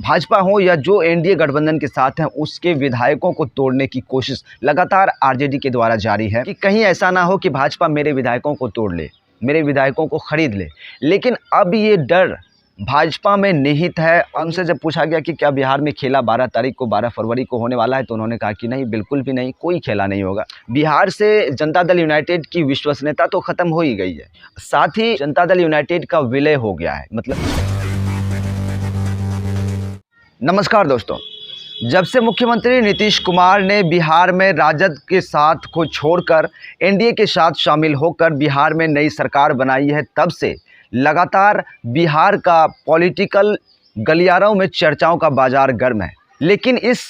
भाजपा हो या जो एनडीए गठबंधन के साथ हैं उसके विधायकों को तोड़ने की कोशिश लगातार आरजेडी के द्वारा जारी है कि कहीं ऐसा ना हो कि भाजपा मेरे विधायकों को तोड़ ले, मेरे विधायकों को खरीद ले। लेकिन अब ये डर भाजपा में निहित है। उनसे जब पूछा गया कि क्या बिहार में खेला 12 तारीख को 12 फरवरी को होने वाला है, तो उन्होंने कहा कि नहीं, बिल्कुल भी नहीं, कोई खेला नहीं होगा। बिहार से जनता दल यूनाइटेड की विश्वसनीयता तो खत्म हो ही गई है, साथ ही जनता दल यूनाइटेड का विलय हो गया है। नमस्कार दोस्तों, जब से मुख्यमंत्री नीतीश कुमार ने बिहार में राजद के साथ को छोड़कर एनडीए के साथ शामिल होकर बिहार में नई सरकार बनाई है, तब से लगातार बिहार का पॉलिटिकल गलियारों में चर्चाओं का बाजार गर्म है। लेकिन इस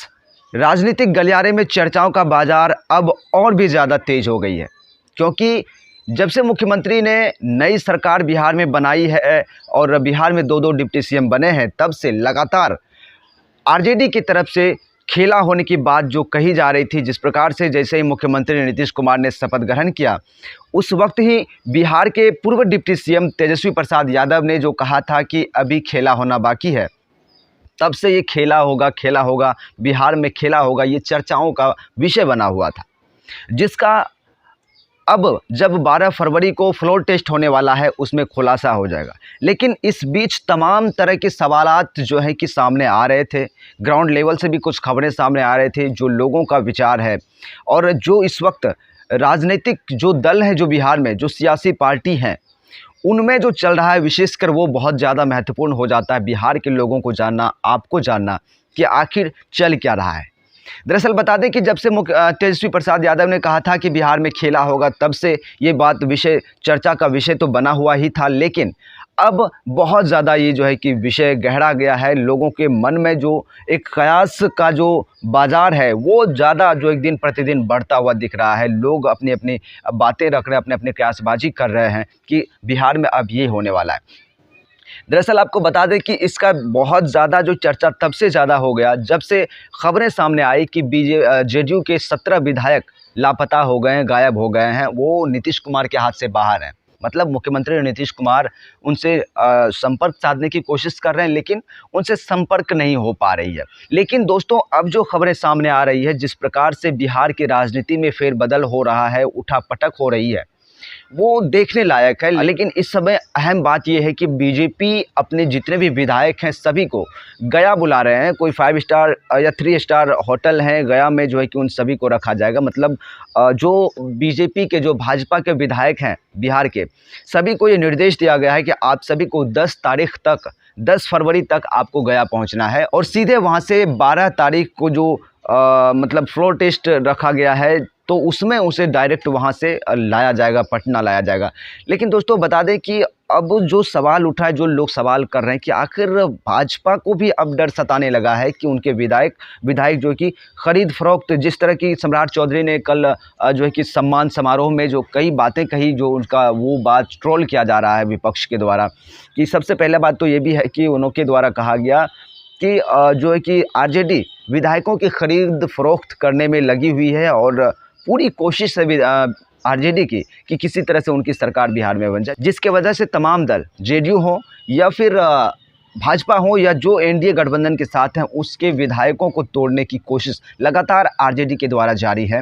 राजनीतिक गलियारे में चर्चाओं का बाजार अब और भी ज़्यादा तेज हो गई है, क्योंकि जब से मुख्यमंत्री ने नई सरकार बिहार में बनाई है और बिहार में दो डिप्टी सीएम बने हैं, तब से लगातार आरजेडी की तरफ से खेला होने की बात जो कही जा रही थी। जिस प्रकार से जैसे ही मुख्यमंत्री नीतीश कुमार ने शपथ ग्रहण किया, उस वक्त ही बिहार के पूर्व डिप्टी सीएम तेजस्वी प्रसाद यादव ने जो कहा था कि अभी खेला होना बाकी है, तब से ये खेला होगा बिहार में खेला होगा, ये चर्चाओं का विषय बना हुआ था। जिसका अब जब 12 फरवरी को फ्लोर टेस्ट होने वाला है, उसमें खुलासा हो जाएगा। लेकिन इस बीच तमाम तरह के सवालात जो है कि सामने आ रहे थे, ग्राउंड लेवल से भी कुछ खबरें सामने आ रहे थे, जो लोगों का विचार है और जो इस वक्त राजनीतिक जो दल है, जो बिहार में जो सियासी पार्टी हैं, उनमें जो चल रहा है, विशेषकर वो बहुत ज़्यादा महत्वपूर्ण हो जाता है। बिहार के लोगों को जानना, आपको जानना कि आखिर चल क्या रहा है। दरअसल बता दें कि जब से तेजस्वी प्रसाद यादव ने कहा था कि बिहार में खेला होगा, तब से ये बात चर्चा का विषय तो बना हुआ ही था। लेकिन अब बहुत ज़्यादा ये जो है कि विषय गहरा गया है। लोगों के मन में जो एक कयास का जो बाज़ार है, वो ज़्यादा जो एक दिन प्रतिदिन बढ़ता हुआ दिख रहा है। लोग अपनी अपनी बातें रख रहे हैं, अपने अपने कयासबाजी कर रहे हैं कि बिहार में अब ये होने वाला है। दरअसल आपको बता दें कि इसका बहुत ज़्यादा जो चर्चा तब से ज़्यादा हो गया, जब से खबरें सामने आई कि जेडीयू के 17 विधायक लापता हो गए हैं, गायब हो गए हैं। वो नीतीश कुमार के हाथ से बाहर हैं। मतलब मुख्यमंत्री नीतीश कुमार उनसे संपर्क साधने की कोशिश कर रहे हैं, लेकिन उनसे संपर्क नहीं हो पा रही है। लेकिन दोस्तों, अब जो खबरें सामने आ रही है, जिस प्रकार से बिहार की राजनीति में फेरबदल हो रहा है, उठापटक हो रही है, वो देखने लायक है। लेकिन इस समय अहम बात यह है कि बीजेपी अपने जितने भी विधायक हैं, सभी को गया बुला रहे हैं। कोई 5 स्टार या 3 स्टार होटल हैं गया में, जो है कि उन सभी को रखा जाएगा। मतलब जो बीजेपी के, जो भाजपा के विधायक हैं बिहार के, सभी को ये निर्देश दिया गया है कि आप सभी को 10 तारीख तक, 10 फरवरी तक आपको गया पहुंचना है और सीधे वहां से 12 तारीख को जो मतलब फ्लोर टेस्ट रखा गया है, तो उसमें उसे डायरेक्ट वहाँ से लाया जाएगा, पटना लाया जाएगा। लेकिन दोस्तों बता दें कि अब जो सवाल उठा है, जो लोग सवाल कर रहे हैं कि आखिर भाजपा को भी अब डर सताने लगा है कि उनके विधायक जो कि खरीद फरोख्त, जिस तरह की सम्राट चौधरी ने कल जो है कि सम्मान समारोह में जो कई बातें कही, जो उनका वो बात ट्रोल किया जा रहा है विपक्ष के द्वारा। कि सबसे पहले बात तो ये भी है कि उनके द्वारा कहा गया कि जो है कि आरजेडी विधायकों की खरीद फरोख्त करने में लगी हुई है और पूरी कोशिश है आरजेडी की कि किसी तरह से उनकी सरकार बिहार में बन जाए, जिसके वजह से तमाम दल, जेडीयू हो या फिर भाजपा हो या जो एनडीए गठबंधन के साथ हैं, उसके विधायकों को तोड़ने की कोशिश लगातार आरजेडी के द्वारा जारी है।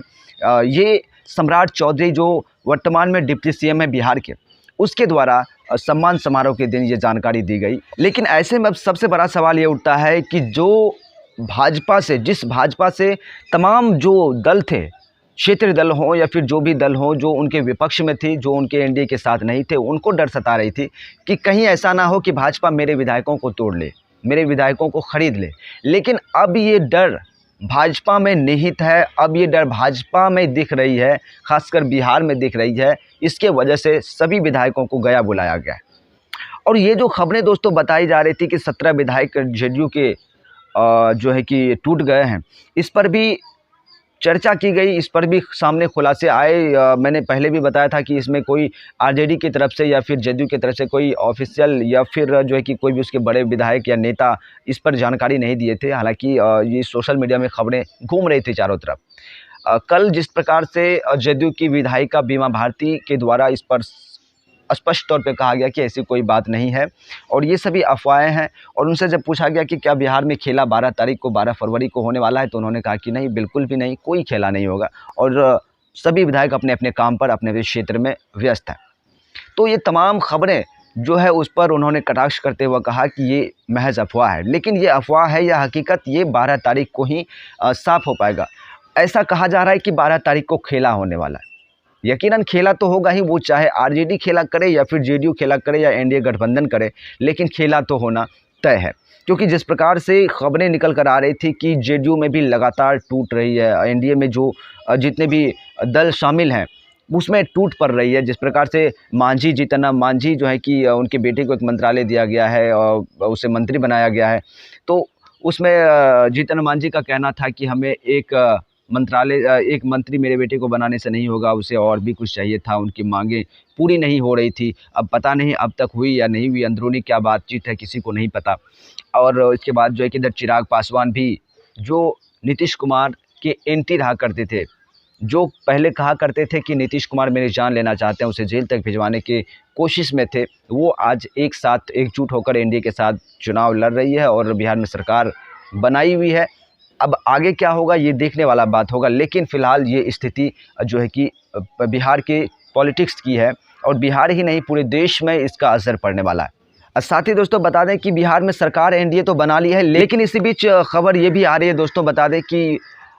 ये सम्राट चौधरी जो वर्तमान में डिप्टी सीएम है बिहार के, उसके द्वारा सम्मान समारोह के दिन ये जानकारी दी गई। लेकिन ऐसे में अब सबसे बड़ा सवाल ये उठता है कि जो जिस भाजपा से तमाम जो दल थे, क्षेत्रीय दल हों या फिर जो भी दल हों, जो उनके विपक्ष में थी, जो उनके एनडीए के साथ नहीं थे, उनको डर सता रही थी कि कहीं ऐसा ना हो कि भाजपा मेरे विधायकों को तोड़ ले, मेरे विधायकों को खरीद ले। लेकिन अब ये डर भाजपा में निहित है, अब ये डर भाजपा में दिख रही है, खासकर बिहार में दिख रही है। इसके वजह से सभी विधायकों को गया बुलाया गया है। और ये जो खबरें दोस्तों बताई जा रही थी कि 17 विधायक जेडीयू के जो है कि टूट गए हैं, इस पर भी चर्चा की गई, इस पर भी सामने खुलासे आए। मैंने पहले भी बताया था कि इसमें कोई आरजेडी की तरफ से या फिर जेडीयू की तरफ से कोई ऑफिशियल या फिर जो है कि कोई भी उसके बड़े विधायक या नेता इस पर जानकारी नहीं दिए थे। हालांकि ये सोशल मीडिया में खबरें घूम रही थी चारों तरफ। कल जिस प्रकार से जेडीयू की विधायिका बीमा भारती के द्वारा इस पर स्पष्ट तौर पे कहा गया कि ऐसी कोई बात नहीं है और ये सभी अफवाहें हैं। और उनसे जब पूछा गया कि क्या बिहार में खेला 12 तारीख को 12 फरवरी को होने वाला है, तो उन्होंने कहा कि नहीं, बिल्कुल भी नहीं, कोई खेला नहीं होगा और सभी विधायक अपने अपने काम पर अपने क्षेत्र में व्यस्त हैं। तो ये तमाम खबरें जो है उस पर उन्होंने कटाक्ष करते हुए कहा कि ये महज अफवाह है। लेकिन ये अफवाह है या हकीकत, ये 12 तारीख को ही साफ हो पाएगा। ऐसा कहा जा रहा है कि 12 तारीख को खेला होने वाला है। यकीनन खेला तो होगा ही, वो चाहे आरजेडी खेला करे या फिर जेडीयू खेला करे या एनडीए गठबंधन करे, लेकिन खेला तो होना तय है। क्योंकि जिस प्रकार से खबरें निकल कर आ रही थी कि जेडीयू में भी लगातार टूट रही है, एनडीए में जो जितने भी दल शामिल हैं उसमें टूट पड़ रही है। जिस प्रकार से मांझी, जीतन मांझी जो है कि उनके बेटे को एक मंत्रालय दिया गया है और उसे मंत्री बनाया गया है, तो उसमें जीतन मांझी का कहना था कि हमें एक एक मंत्री मेरे बेटे को बनाने से नहीं होगा, उसे और भी कुछ चाहिए था, उनकी मांगें पूरी नहीं हो रही थी। अब पता नहीं अब तक हुई या नहीं हुई, अंदरूनी क्या बातचीत है किसी को नहीं पता। और इसके बाद जो है कि इधर चिराग पासवान भी, जो नीतीश कुमार के एंटी रहा करते थे, जो पहले कहा करते थे कि नीतीश कुमार मेरी जान लेना चाहते हैं, उसे जेल तक भिजवाने की कोशिश में थे, वो आज एक साथ एकजुट होकर एनडीए के साथ चुनाव लड़ रही है और बिहार में सरकार बनाई हुई है। अब आगे क्या होगा ये देखने वाला बात होगा, लेकिन फ़िलहाल ये स्थिति जो है कि बिहार के पॉलिटिक्स की है और बिहार ही नहीं पूरे देश में इसका असर पड़ने वाला है। साथ ही दोस्तों बता दें कि बिहार में सरकार एनडीए तो बना ली है, लेकिन इसी बीच खबर ये भी आ रही है दोस्तों, बता दें कि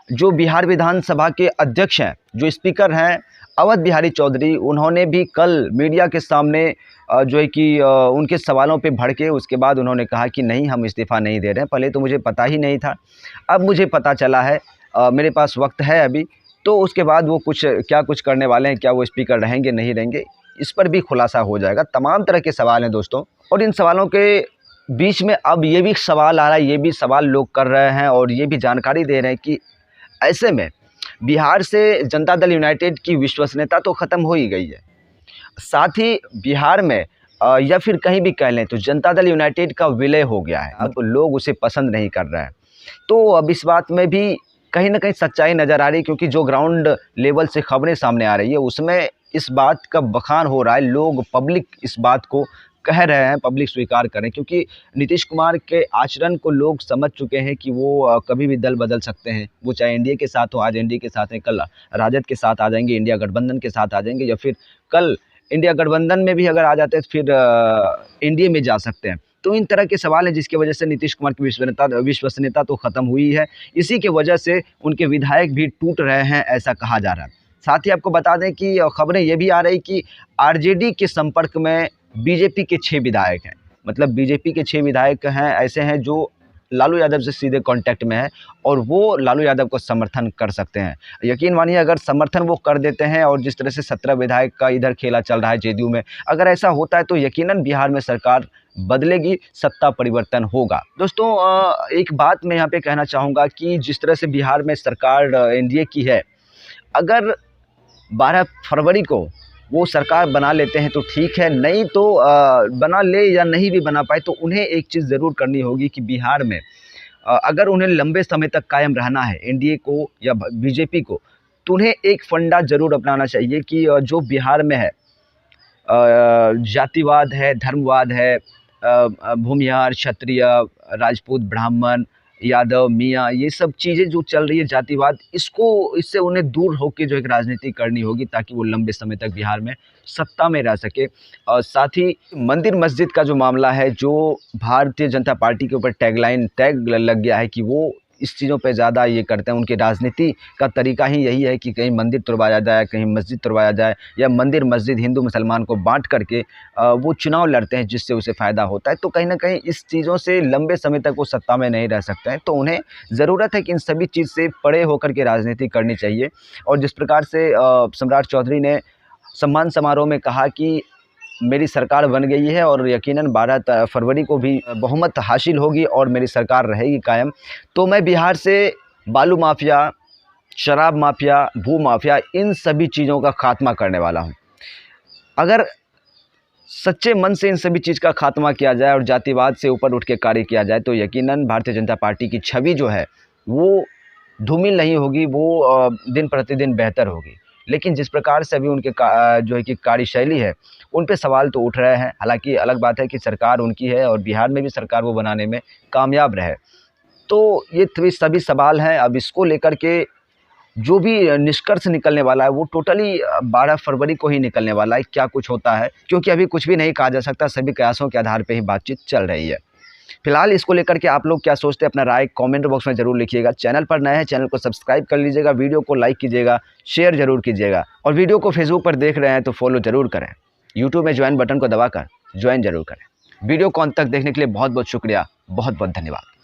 जो बिहार विधानसभा के अध्यक्ष हैं, जो स्पीकर हैं अवध बिहारी चौधरी, उन्होंने भी कल मीडिया के सामने जो है कि उनके सवालों पे भड़के। उसके बाद उन्होंने कहा कि नहीं, हम इस्तीफ़ा नहीं दे रहे हैं। पहले तो मुझे पता ही नहीं था, अब मुझे पता चला है, मेरे पास वक्त है अभी। तो उसके बाद वो कुछ करने वाले हैं, क्या वो स्पीकर रहेंगे नहीं रहेंगे, इस पर भी खुलासा हो जाएगा। तमाम तरह के सवाल हैं दोस्तों, और इन सवालों के बीच में अब ये भी सवाल आ रहा है, ये भी सवाल लोग कर रहे हैं और ये भी जानकारी दे रहे हैं कि ऐसे में बिहार से जनता दल यूनाइटेड की विश्वसनीयता तो ख़त्म हो ही गई है, साथ ही बिहार में या फिर कहीं भी कह लें तो जनता दल यूनाइटेड का विलय हो गया है। अब लोग उसे पसंद नहीं कर रहे हैं। तो अब इस बात में भी कहीं ना कहीं सच्चाई नज़र आ रही है, क्योंकि जो ग्राउंड लेवल से खबरें सामने आ रही है उसमें इस बात का बखान हो रहा है। लोग, पब्लिक इस बात को कह रहे हैं, पब्लिक स्वीकार करें, क्योंकि नीतीश कुमार के आचरण को लोग समझ चुके हैं कि वो कभी भी दल बदल सकते हैं। वो चाहे एनडीए के साथ हो, आज एनडीए के साथ हैं, कल राजद के साथ आ जाएंगे, इंडिया गठबंधन के साथ आ जाएंगे, या फिर कल इंडिया गठबंधन में भी अगर आ जाते हैं तो फिर एनडीए में जा सकते हैं। तो इन तरह के सवाल हैं जिसकी वजह से नीतीश कुमार की विश्वसनीयता तो ख़त्म हुई है। इसी की वजह से उनके विधायक भी टूट रहे हैं, ऐसा कहा जा रहा है। साथ ही आपको बता दें कि खबरें ये भी आ रही कि आरजेडी के संपर्क में बीजेपी के 6 विधायक हैं। मतलब बीजेपी के 6 विधायक हैं, ऐसे हैं जो लालू यादव से सीधे कांटेक्ट में है और वो लालू यादव को समर्थन कर सकते हैं। यकीन मानिए, अगर समर्थन वो कर देते हैं और जिस तरह से 17 विधायक का इधर खेला चल रहा है जेडीयू में, अगर ऐसा होता है तो यकीनन बिहार में सरकार बदलेगी, सत्ता परिवर्तन होगा। दोस्तों एक बात मैं यहाँ पे कहना चाहूँगा कि जिस तरह से बिहार में सरकार एनडीए की है, अगर 12 फरवरी को वो सरकार बना लेते हैं तो ठीक है, नहीं तो बना ले या नहीं भी बना पाए तो उन्हें एक चीज़ ज़रूर करनी होगी कि बिहार में अगर उन्हें लंबे समय तक कायम रहना है एनडीए को या बीजेपी को, तो उन्हें एक फंडा ज़रूर अपनाना चाहिए कि जो बिहार में है जातिवाद है, धर्मवाद है, भूमिहार, क्षत्रिय, राजपूत, ब्राह्मण, यादव, मियाँ, ये सब चीज़ें जो चल रही है जातिवाद, इससे उन्हें दूर होकर जो एक राजनीति करनी होगी ताकि वो लंबे समय तक बिहार में सत्ता में रह सके। और साथ ही मंदिर मस्जिद का जो मामला है, जो भारतीय जनता पार्टी के ऊपर टैग लग गया है कि वो इस चीज़ों पे ज़्यादा ये करते हैं। उनकी राजनीति का तरीका ही यही है कि कहीं मंदिर तुड़वाया जाए, कहीं मस्जिद तुड़वाया जाए, या मंदिर मस्जिद हिंदू मुसलमान को बांट करके वो चुनाव लड़ते हैं जिससे उसे फ़ायदा होता है। तो कहीं ना कहीं इस चीज़ों से लंबे समय तक वो सत्ता में नहीं रह सकते हैं। तो उन्हें ज़रूरत है कि इन सभी चीज़ से परे होकर के राजनीति करनी चाहिए। और जिस प्रकार से सम्राट चौधरी ने सम्मान समारोह में कहा कि मेरी सरकार बन गई है और यकीनन 12 फरवरी को भी बहुमत हासिल होगी और मेरी सरकार रहेगी कायम, तो मैं बिहार से बालू माफिया, शराब माफिया, भू माफिया, इन सभी चीज़ों का खात्मा करने वाला हूं। अगर सच्चे मन से इन सभी चीज़ का खात्मा किया जाए और जातिवाद से ऊपर उठ के कार्य किया जाए तो यकीनन भारतीय जनता पार्टी की छवि जो है वो धूमिल नहीं होगी, वो दिन प्रतिदिन बेहतर होगी। लेकिन जिस प्रकार से अभी उनके जो है कि कार्यशैली है उन पे सवाल तो उठ रहे हैं। हालांकि अलग बात है कि सरकार उनकी है और बिहार में भी सरकार वो बनाने में कामयाब रहे। तो ये सभी सवाल हैं। अब इसको लेकर के जो भी निष्कर्ष निकलने वाला है वो टोटली 12 फरवरी को ही निकलने वाला है। क्या कुछ होता है, क्योंकि अभी कुछ भी नहीं कहा जा सकता, सभी कयासों के आधार पे ही बातचीत चल रही है। फिलहाल इसको लेकर के आप लोग क्या सोचते हैं, अपना राय कमेंट बॉक्स में ज़रूर लिखिएगा। चैनल पर नए हैं, चैनल को सब्सक्राइब कर लीजिएगा, वीडियो को लाइक कीजिएगा, शेयर ज़रूर कीजिएगा और वीडियो को फेसबुक पर देख रहे हैं तो फॉलो ज़रूर करें। यूट्यूब में ज्वाइन बटन को दबाकर ज्वाइन ज़रूर करें। वीडियो को अंत तक देखने के लिए बहुत बहुत शुक्रिया, बहुत बहुत धन्यवाद।